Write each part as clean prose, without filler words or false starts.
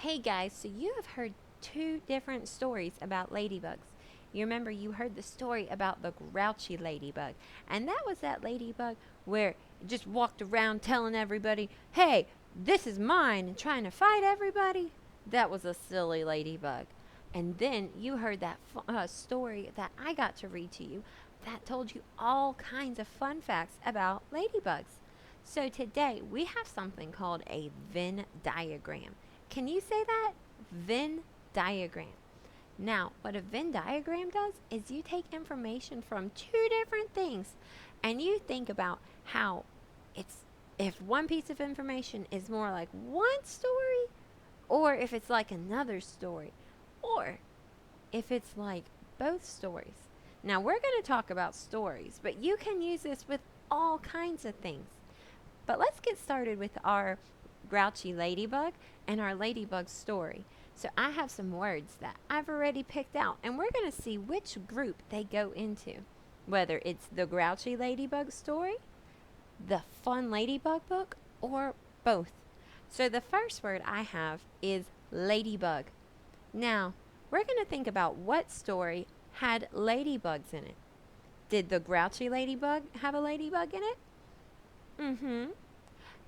Hey guys, so you have heard two different stories about ladybugs. You remember you heard the story about the grouchy ladybug, and that was that ladybug where it just walked around telling everybody, hey, this is mine, and trying to fight everybody. That was a silly ladybug. And then you heard that story that I got to read to you that told you all kinds of fun facts about ladybugs. So today we have something called a Venn diagram. Can you say that? Venn diagram. Now, what a Venn diagram does is you take information from two different things and you think about how it's if one piece of information is more like one story or if it's like another story or if it's like both stories. Now, we're going to talk about stories, but you can use this with all kinds of things. But let's get started with our grouchy ladybug and our ladybug story. So I have some words that I've already picked out, and we're going to see which group they go into. Whether it's the grouchy ladybug story, the fun ladybug book, or both. So the first word I have is ladybug. Now, we're going to think about what story had ladybugs in it. Did the grouchy ladybug have a ladybug in it? Mm-hmm.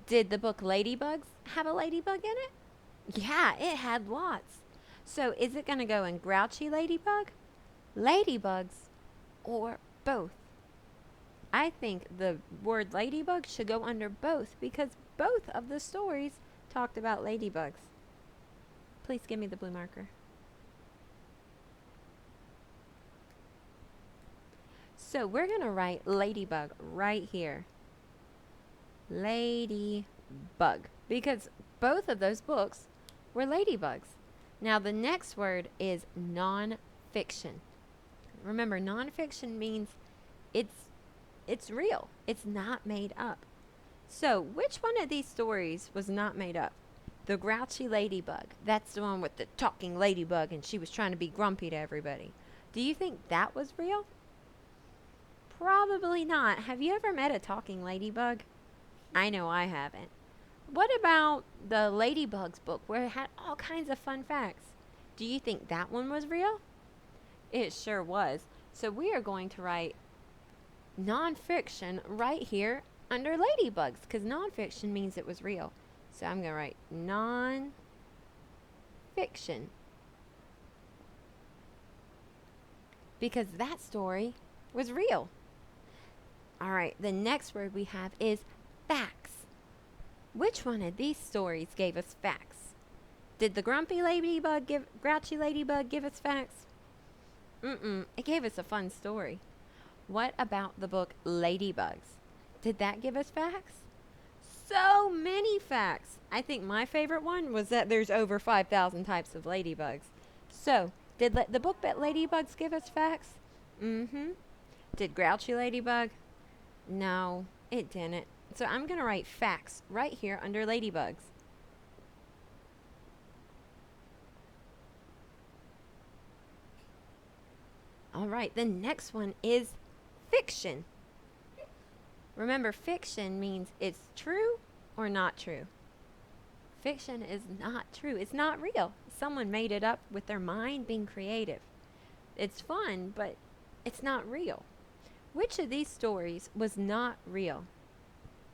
Did the book Ladybugs have a ladybug in it? Yeah, it had lots. So is it going to go in Grouchy Ladybug, Ladybugs, or both? I think the word ladybug should go under both because both of the stories talked about ladybugs. Please give me the blue marker. So we're going to write ladybug right here. Ladybug, because both of those books were ladybugs. Now the next word is nonfiction. Remember, nonfiction means it's real. It's not made up. So which one of these stories was not made up? The grouchy ladybug. That's the one with the talking ladybug and she was trying to be grumpy to everybody. Do you think that was real? Probably not. Have you ever met a talking ladybug? I know I haven't. What about the Ladybugs book where it had all kinds of fun facts? Do you think that one was real? It sure was. So we are going to write nonfiction right here under Ladybugs because nonfiction means it was real. So I'm going to write nonfiction because that story was real. All right, the next word we have is facts. Which one of these stories gave us facts? Did the grouchy ladybug give us facts? It gave us a fun story. What about the book Ladybugs? Did that give us facts? So many facts. I think my favorite one was that there's over 5,000 types of ladybugs. So, did the book Ladybugs give us facts? Did Grouchy Ladybug? No, it didn't. So I'm going to write facts right here under ladybugs. All right, the next one is fiction. Remember, fiction means it's true or not true. Fiction is not true. It's not real. Someone made it up with their mind being creative. It's fun, but it's not real. Which of these stories was not real?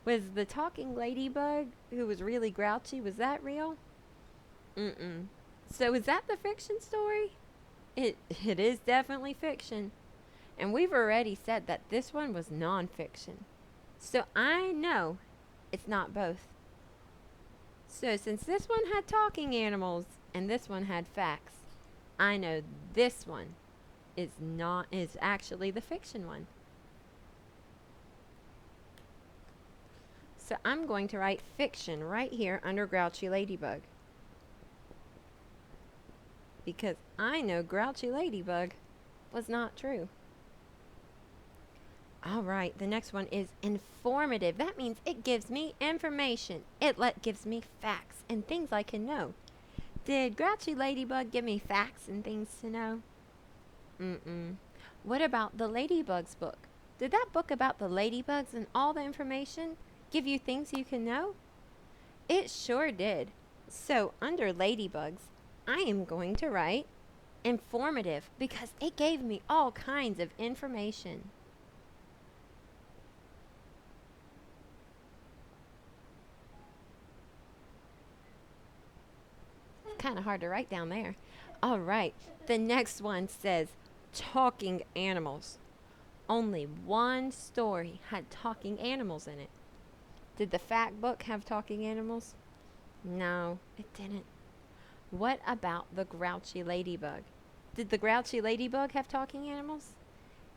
Was the talking ladybug who was really grouchy, was that real? So is that the fiction story? It is definitely fiction. And we've already said that this one was nonfiction. So I know it's not both. So since this one had talking animals and this one had facts, I know this one is actually the fiction one. So I'm going to write fiction right here under Grouchy Ladybug. Because I know Grouchy Ladybug was not true. All right, the next one is informative. That means it gives me information. It gives me facts and things I can know. Did Grouchy Ladybug give me facts and things to know? What about the Ladybugs book? Did that book about the ladybugs and all the information give you things you can know? It sure did. So under Ladybugs, I am going to write informative because it gave me all kinds of information. Kind of hard to write down there. All right, the next one says talking animals. Only one story had talking animals in it. Did the fact book have talking animals? No, it didn't. What about the Grouchy Ladybug? Did the Grouchy Ladybug have talking animals?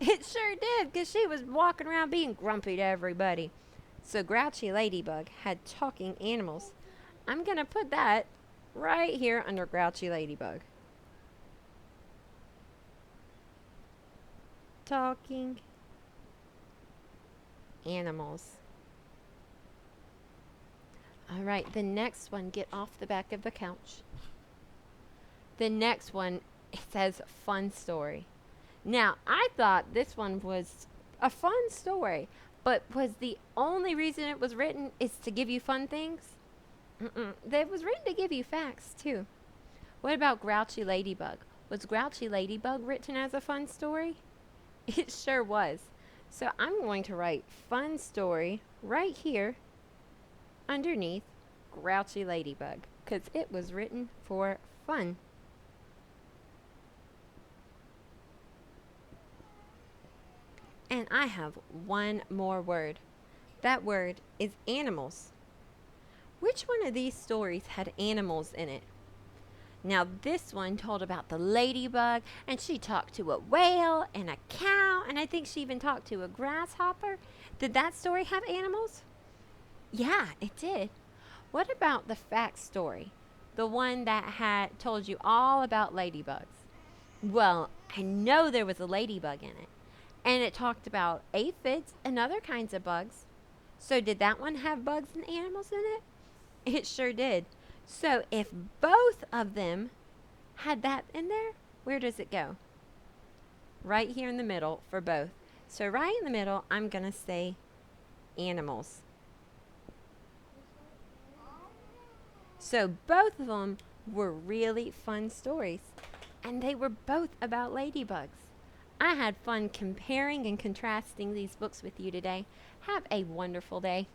It sure did, because she was walking around being grumpy to everybody. So Grouchy Ladybug had talking animals. I'm going to put that right here under Grouchy Ladybug. Talking animals. All right, the next one, get off the back of the couch. The next one, it says fun story. Now, I thought this one was a fun story, but was the only reason it was written is to give you fun things? It was written to give you facts, too. What about Grouchy Ladybug? Was Grouchy Ladybug written as a fun story? It sure was. So I'm going to write fun story right here underneath Grouchy Ladybug because it was written for fun. And I have one more word. That word is animals. Which one of these stories had animals in it? Now this one told about the ladybug, and she talked to a whale and a cow, and I think she even talked to a grasshopper. Did that story have animals? Yeah, it did. What about the fact story? The one that had told you all about ladybugs. Well, I know there was a ladybug in it. And it talked about aphids and other kinds of bugs. So did that one have bugs and animals in it? It sure did. So if both of them had that in there, where does it go? Right here in the middle for both. So right in the middle, I'm going to say animals. So both of them were really fun stories. And they were both about ladybugs. I had fun comparing and contrasting these books with you today. Have a wonderful day.